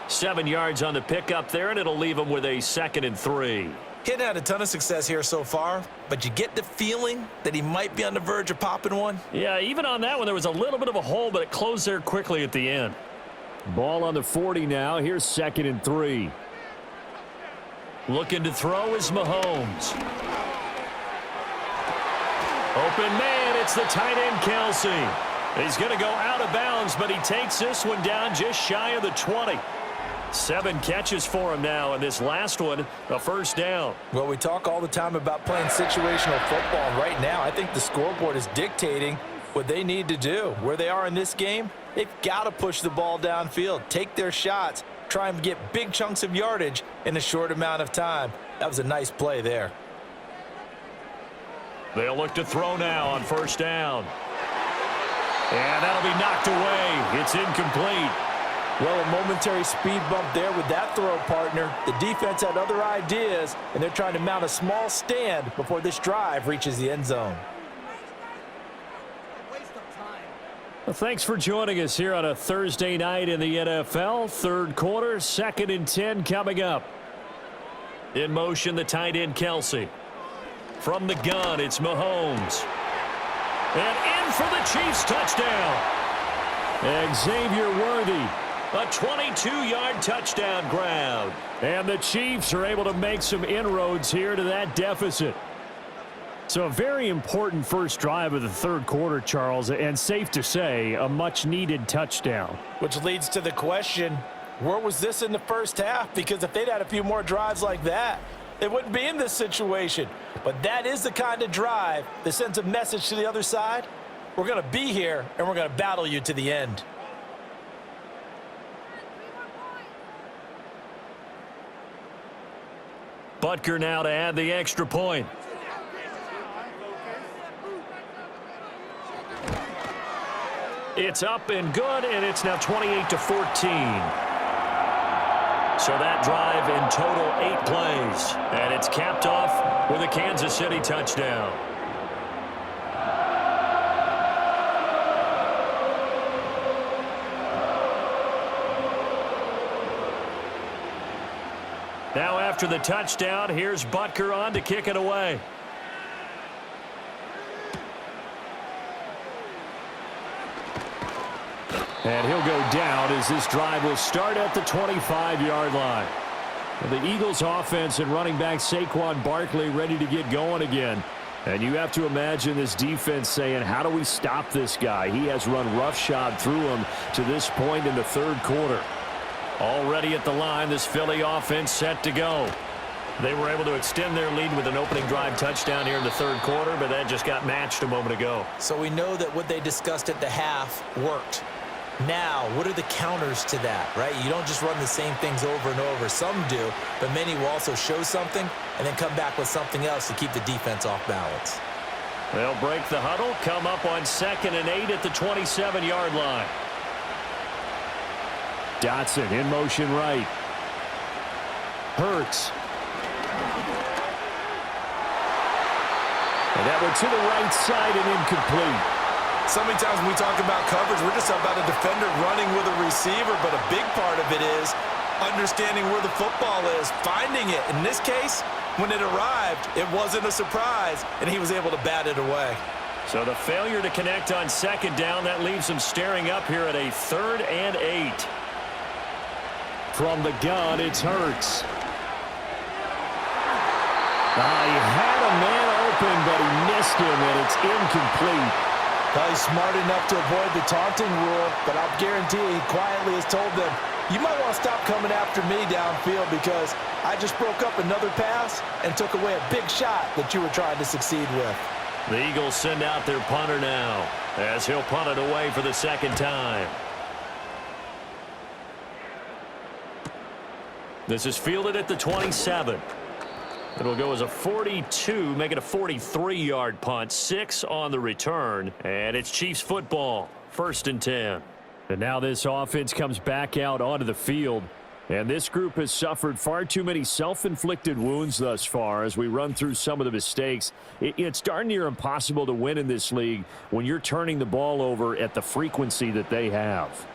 7 yards on the pickup there, and it'll leave him with a 2nd and 3. He hadn't had a ton of success here so far, but you get the feeling that he might be on the verge of popping one. Yeah, even on that one, there was a little bit of a hole, but it closed there quickly at the end. Ball on the 40 now. Here's 2nd and 3. Looking to throw is Mahomes. Open man, it's the tight end, Kelsey. He's going to go out of bounds, but he takes this one down just shy of the 20. 7 catches for him now, and this last one, a first down. Well, we talk all the time about playing situational football, and right now I think the scoreboard is dictating what they need to do. Where they are in this game, they've got to push the ball downfield, take their shots, try and get big chunks of yardage in a short amount of time. That was a nice play there. They'll look to throw now on first down. And that'll be knocked away. It's incomplete. Well, a momentary speed bump there with that throw, partner. The defense had other ideas, and they're trying to mount a small stand before this drive reaches the end zone. Well, thanks for joining us here on a Thursday night in the NFL. Third quarter, 2nd and 10 coming up. In motion, the tight end, Kelsey. From the gun, it's Mahomes. And in for the Chiefs touchdown. Xavier Worthy, a 22-yard touchdown grab. And the Chiefs are able to make some inroads here to that deficit. So a very important first drive of the third quarter, Charles, and safe to say, a much-needed touchdown. Which leads to the question, where was this in the first half? Because if they'd had a few more drives like that, they wouldn't be in this situation. But that is the kind of drive that sends a message to the other side. We're going to be here, and we're going to battle you to the end. Butker now to add the extra point. It's up and good, and it's now 28-14. So that drive in total 8 plays, and it's capped off with a Kansas City touchdown. Now after the touchdown, here's Butker on to kick it away. And he'll go down as this drive will start at the 25-yard line. The Eagles offense and running back Saquon Barkley ready to get going again. And you have to imagine this defense saying, how do we stop this guy? He has run roughshod through him to this point in the third quarter. Already at the line, this Philly offense set to go. They were able to extend their lead with an opening drive touchdown here in the third quarter, but that just got matched a moment ago. So we know that what they discussed at the half worked. Now, what are the counters to that, right? You don't just run the same things over and over. Some do, but many will also show something and then come back with something else to keep the defense off balance. They'll break the huddle, come up on 2nd and 8 at the 27-yard line. Dotson in motion right. Hurts. And that one to the right side and incomplete. So many times when we talk about coverage, we're just about a defender running with a receiver, but a big part of it is understanding where the football is, finding it. In this case, when it arrived, it wasn't a surprise, and he was able to bat it away. So the failure to connect on 2nd down, that leaves him staring up here at a 3rd and 8. From the gun, it's Hurts. He had a man open, but he missed him, and it's incomplete. Well, he's smart enough to avoid the taunting rule, but I'll guarantee he quietly has told them, you might want to stop coming after me downfield because I just broke up another pass and took away a big shot that you were trying to succeed with. The Eagles send out their punter now as he'll punt it away for the 2nd time. This is fielded at the 27. It'll go as a 42, make it a 43-yard punt, 6 on the return, and it's Chiefs football, 1st and 10. And now this offense comes back out onto the field, and this group has suffered far too many self-inflicted wounds thus far as we run through some of the mistakes. It's darn near impossible to win in this league when you're turning the ball over at the frequency that they have.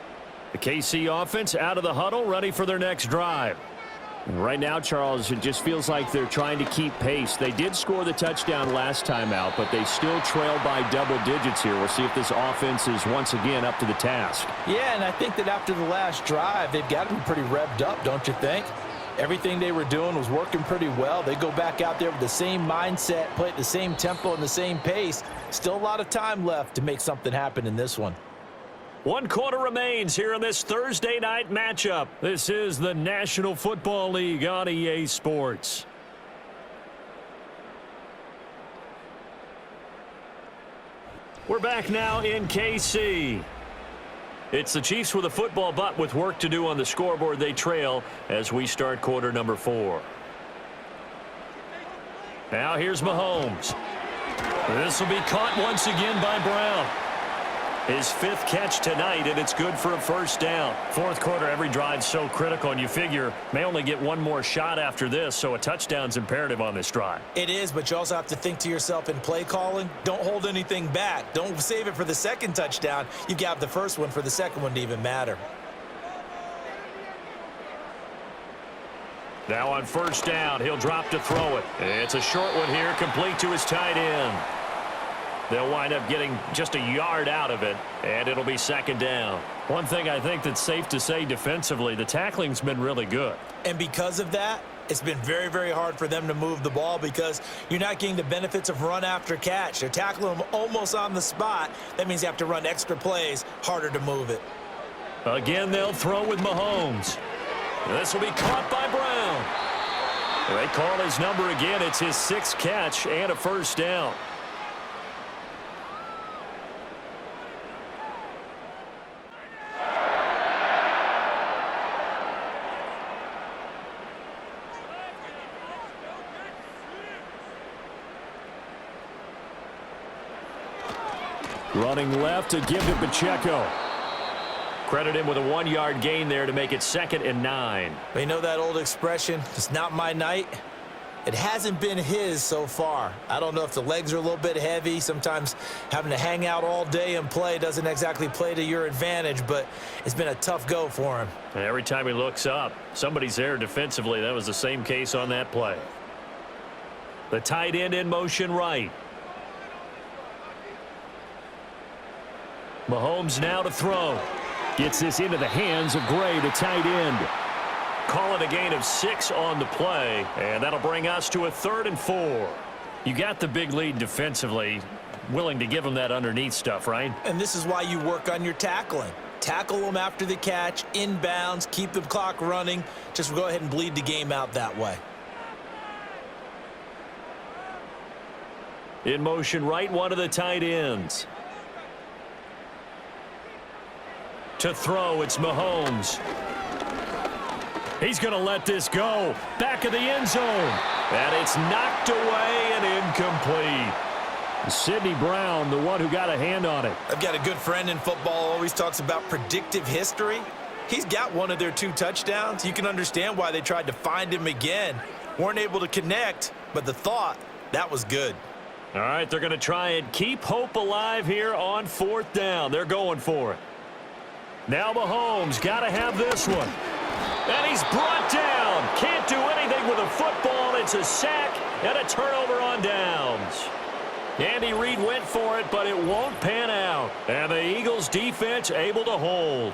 The KC offense out of the huddle, ready for their next drive. Right now, Charles, it just feels like they're trying to keep pace. They did score the touchdown last time out, but they still trail by double digits here. We'll see if this offense is once again up to the task. Yeah, and I think that after the last drive, they've got to be pretty revved up, don't you think? Everything they were doing was working pretty well. They go back out there with the same mindset, play at the same tempo and the same pace. Still a lot of time left to make something happen in this one. 1 quarter remains here in this Thursday night matchup. This is the National Football League on EA Sports. We're back now in KC. It's the Chiefs with a football, but with work to do on the scoreboard, they trail as we start quarter number 4. Now here's Mahomes. This will be caught once again by Brown. His 5th catch tonight, and it's good for a 1st down. 4th quarter, every drive's so critical, and you figure may only get one more shot after this, so a touchdown's imperative on this drive. It is, but you also have to think to yourself in play calling, don't hold anything back. Don't save it for the 2nd touchdown. You got the 1st one for the 2nd one to even matter. Now on 1st down, he'll drop to throw it. It's a short one here, complete to his tight end. They'll wind up getting just a yard out of it, and it'll be 2nd down. One thing I think that's safe to say defensively, the tackling's been really good. And because of that, it's been very, very hard for them to move the ball because you're not getting the benefits of run after catch. They're tackling them almost on the spot. That means you have to run extra plays, harder to move it. Again, they'll throw with Mahomes. This will be caught by Brown. They call his number again. It's his 6th catch and a 1st down. Running left to give to Pacheco. Credit him with a 1-yard gain there to make it 2nd and 9. You know that old expression, it's not my night? It hasn't been his so far. I don't know if the legs are a little bit heavy. Sometimes having to hang out all day and play doesn't exactly play to your advantage, but it's been a tough go for him. And every time he looks up, somebody's there defensively. That was the same case on that play. The tight end in motion right. Mahomes now to throw. Gets this into the hands of Gray, the tight end. Call it a gain of 6 on the play, and that'll bring us to a 3rd and 4. You got the big lead defensively, willing to give them that underneath stuff, right? And this is why you work on your tackling. Tackle them after the catch, inbounds, keep the clock running. Just go ahead and bleed the game out that way. In motion right, one of the tight ends. To throw, it's Mahomes. He's going to let this go. Back of the end zone. And it's knocked away and incomplete. Sidney Brown, the one who got a hand on it. I've got a good friend in football, always talks about predictive history. He's got one of their 2 touchdowns. You can understand why they tried to find him again. Weren't able to connect, but the thought, that was good. All right, they're going to try and keep hope alive here on 4th down. They're going for it. Now Mahomes got to have this one. And he's brought down. Can't do anything with a football. It's a sack and a turnover on downs. Andy Reid went for it, but it won't pan out. And the Eagles defense able to hold.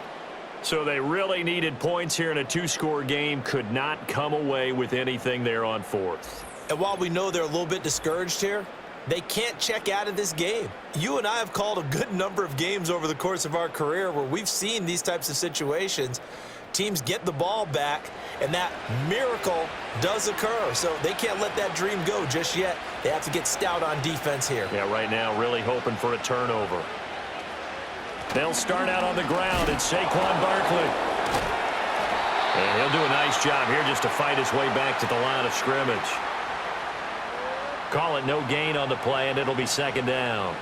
So they really needed points here in a 2-score game. Could not come away with anything there on 4th. And while we know they're a little bit discouraged here, they can't check out of this game. You and I have called a good number of games over the course of our career where we've seen these types of situations. Teams get the ball back, and that miracle does occur. So they can't let that dream go just yet. They have to get stout on defense here. Yeah, right now really hoping for a turnover. They'll start out on the ground, and Saquon Barkley. And he'll do a nice job here just to fight his way back to the line of scrimmage. Call it no gain on the play, and it'll be 2nd down.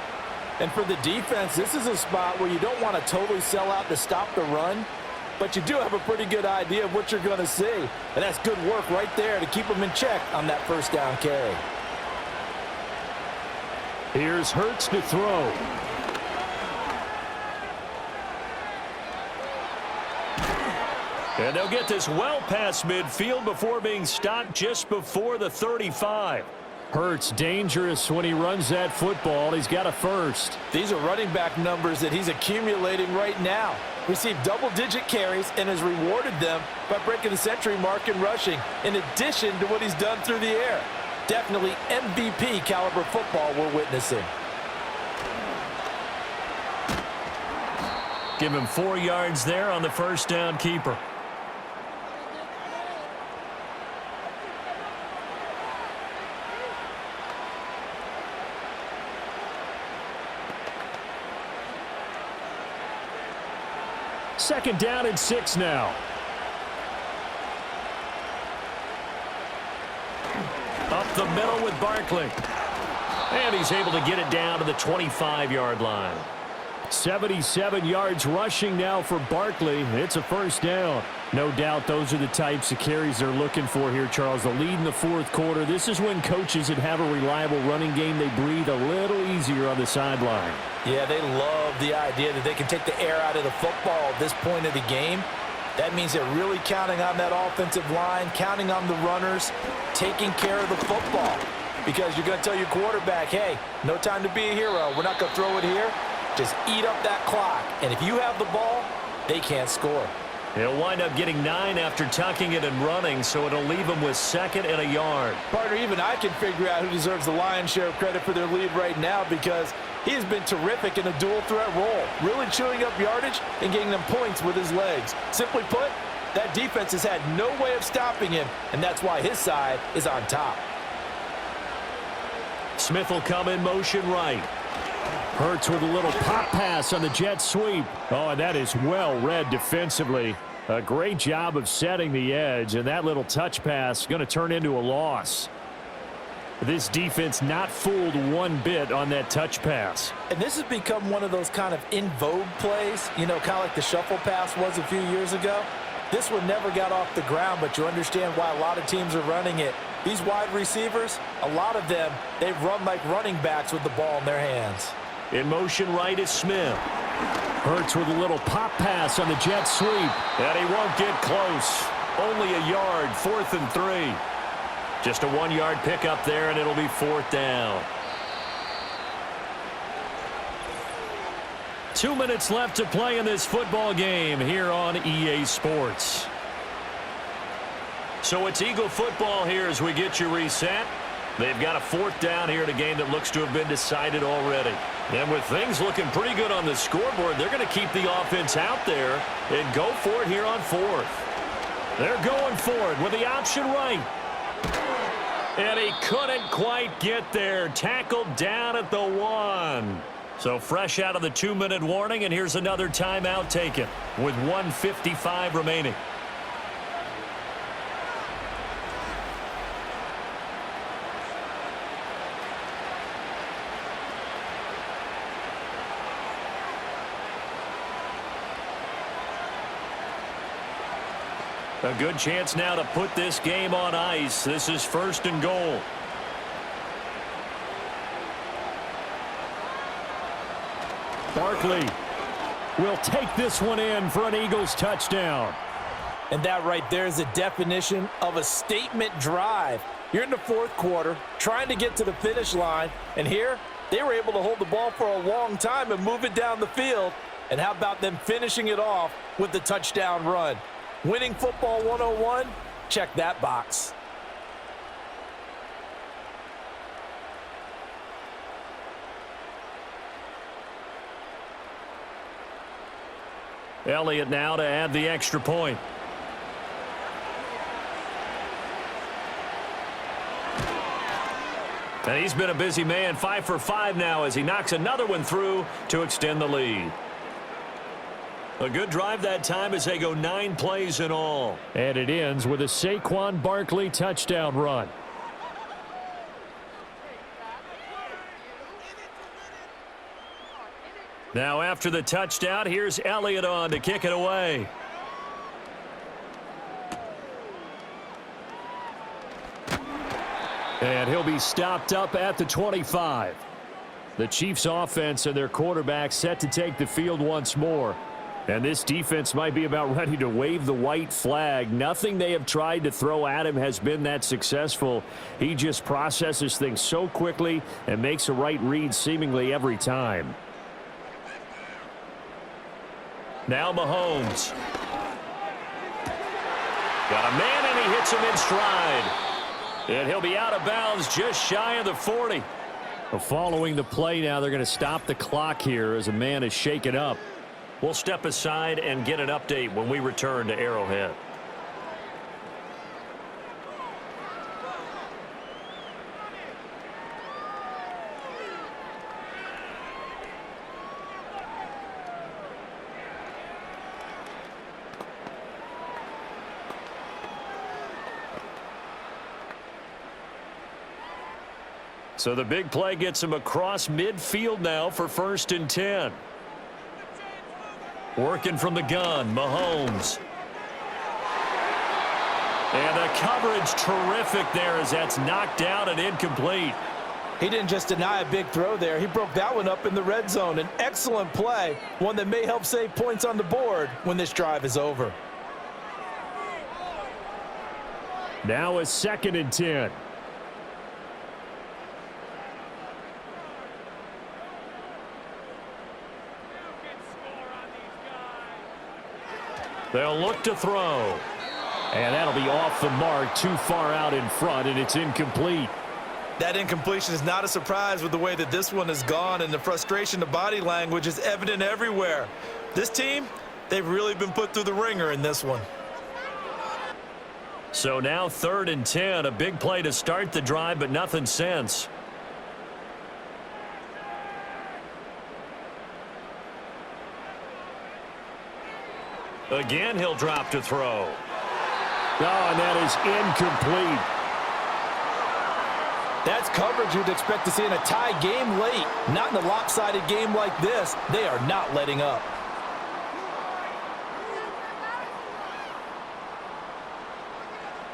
And for the defense, this is a spot where you don't want to totally sell out to stop the run, but you do have a pretty good idea of what you're going to see. And that's good work right there to keep them in check on that 1st down carry. Here's Hurts to throw. And they'll get this well past midfield before being stopped just before the 35. Hurts dangerous when he runs that football. He's got a 1st. These are running back numbers that he's accumulating right now. Received double-digit carries and has rewarded them by breaking the century mark in rushing, in addition to what he's done through the air. Definitely MVP caliber football we're witnessing. Give him 4 yards there on the 1st down keeper. Second down and 6 now. Up the middle with Barkley. And he's able to get it down to the 25-yard line. 77 yards rushing now for Barkley. It's a 1st down. No doubt those are the types of carries they're looking for here, Charles. The lead in the 4th quarter. This is when coaches that have a reliable running game, they breathe a little easier on the sideline. Yeah, they love the idea that they can take the air out of the football at this point of the game. That means they're really counting on that offensive line, counting on the runners, taking care of the football. Because you're going to tell your quarterback, hey, no time to be a hero. We're not going to throw it here. Just eat up that clock. And if you have the ball, they can't score. He'll wind up getting 9 after tucking it and running, so it'll leave him with 2nd and a yard. Partner, even I can figure out who deserves the lion's share of credit for their lead right now, because he has been terrific in a dual threat role, really chewing up yardage and getting them points with his legs. Simply put, that defense has had no way of stopping him, and that's why his side is on top. Smith will come in motion right. Hurts with a little pop pass on the jet sweep. Oh, and that is well read defensively. A great job of setting the edge, and that little touch pass going to turn into a loss. This defense not fooled one bit on that touch pass. And this has become one of those kind of in vogue plays, you know, kind of like the shuffle pass was a few years ago. This one never got off the ground, but you understand why a lot of teams are running it, These wide receivers, a lot of them, they run like running backs with the ball in their hands. In motion right is Smith. Hurts with a little pop pass on the jet sweep. And he won't get close. Only a yard, 4th and 3. Just a 1-yard pickup there, and it'll be 4th down. 2 minutes left to play in this football game here on EA Sports. So it's Eagle football here as we get you reset. They've got a 4th down here in a game that looks to have been decided already. And with things looking pretty good on the scoreboard, they're going to keep the offense out there and go for it here on 4th. They're going for it with the option right. And he couldn't quite get there. Tackled down at the 1. So fresh out of the 2-minute warning, and here's another timeout taken with 1:55 remaining. A good chance now to put this game on ice. This is 1st and goal. Barkley will take this one in for an Eagles touchdown. And that right there is the definition of a statement drive. You're in the 4th quarter, trying to get to the finish line, and here they were able to hold the ball for a long time and move it down the field. And how about them finishing it off with the touchdown run? Winning football 101, check that box. Elliott now to add the extra point. And he's been a busy man, 5 for 5 now as he knocks another one through to extend the lead. A good drive that time as they go 9 plays in all. And it ends with a Saquon Barkley touchdown run. Now after the touchdown, here's Elliott on to kick it away. And he'll be stopped up at the 25. The Chiefs offense and their quarterback set to take the field once more. And this defense might be about ready to wave the white flag. Nothing they have tried to throw at him has been that successful. He just processes things so quickly and makes a right read seemingly every time. Now Mahomes. Got a man and he hits him in stride. And he'll be out of bounds just shy of the 40. Well, following the play now, they're going to stop the clock here as a man is shaken up. We'll step aside and get an update when we return to Arrowhead. So the big play gets him across midfield now for 1st and 10. Working from the gun, Mahomes. And the coverage terrific there as that's knocked down and incomplete. He didn't just deny a big throw there. He broke that one up in the red zone. An excellent play, one that may help save points on the board when this drive is over. Now a 2nd and 10. They'll look to throw. And that'll be off the mark, too far out in front, and it's incomplete. That incompletion is not a surprise with the way that this one has gone, and the frustration, the body language is evident everywhere. This team, they've really been put through the ringer in this one. So now 3rd and 10, a big play to start the drive, but nothing since. Again, he'll drop to throw. Oh, and that is incomplete. That's coverage you'd expect to see in a tie game late. Not in a lopsided game like this. They are not letting up.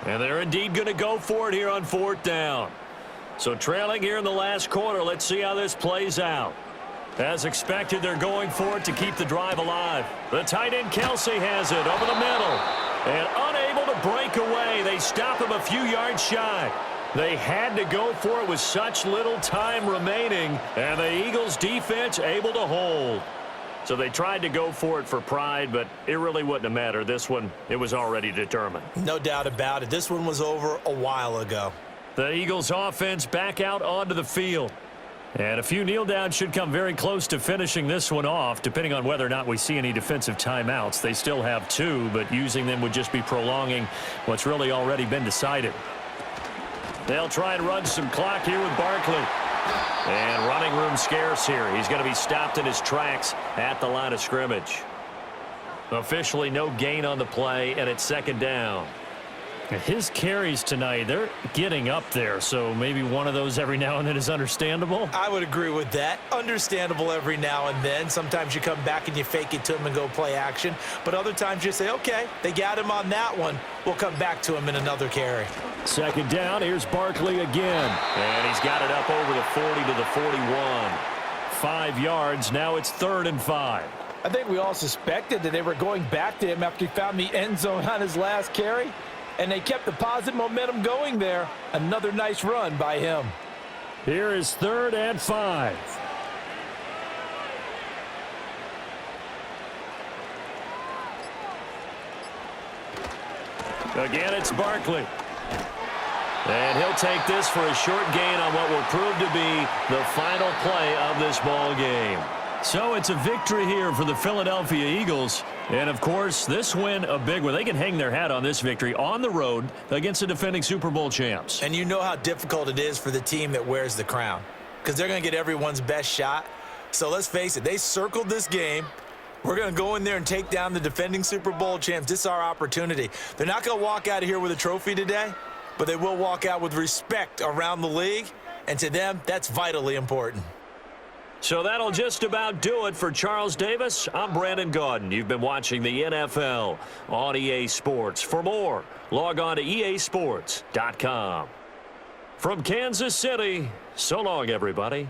And they're indeed going to go for it here on 4th down. So trailing here in the last quarter, let's see how this plays out. As expected, they're going for it to keep the drive alive. The tight end Kelsey has it over the middle. And unable to break away, they stop him a few yards shy. They had to go for it with such little time remaining, and the Eagles defense able to hold. So they tried to go for it for pride, but it really wouldn't have mattered. This one, it was already determined. No doubt about it. This one was over a while ago. The Eagles offense back out onto the field. And a few kneel downs should come very close to finishing this one off, depending on whether or not we see any defensive timeouts. They still have 2, but using them would just be prolonging what's really already been decided. They'll try and run some clock here with Barkley. And running room scarce here. He's going to be stopped in his tracks at the line of scrimmage. Officially no gain on the play, and it's 2nd down. His carries tonight, they're getting up there, so maybe one of those every now and then is understandable. I would agree with that. Understandable every now and then. Sometimes you come back and you fake it to him and go play action. But other times you say, okay, they got him on that one. We'll come back to him in another carry. 2nd down, here's Barkley again. And he's got it up over the 40 to the 41. 5 yards, now it's 3rd and 5. I think we all suspected that they were going back to him after he found the end zone on his last carry. And they kept the positive momentum going there. Another nice run by him. Here is 3rd and 5. Again, it's Barkley. And he'll take this for a short gain on what will prove to be the final play of this ball game. So it's a victory here for the Philadelphia Eagles. And, of course, this win a big one. They can hang their hat on this victory on the road against the defending Super Bowl champs. And you know how difficult it is for the team that wears the crown, because they're going to get everyone's best shot. So let's face it, they circled this game. We're going to go in there and take down the defending Super Bowl champs. This is our opportunity. They're not going to walk out of here with a trophy today, but they will walk out with respect around the league. And to them, that's vitally important. So that'll just about do it for Charles Davis. I'm Brandon Gaudin. You've been watching the NFL on EA Sports. For more, log on to easports.com. From Kansas City, so long, everybody.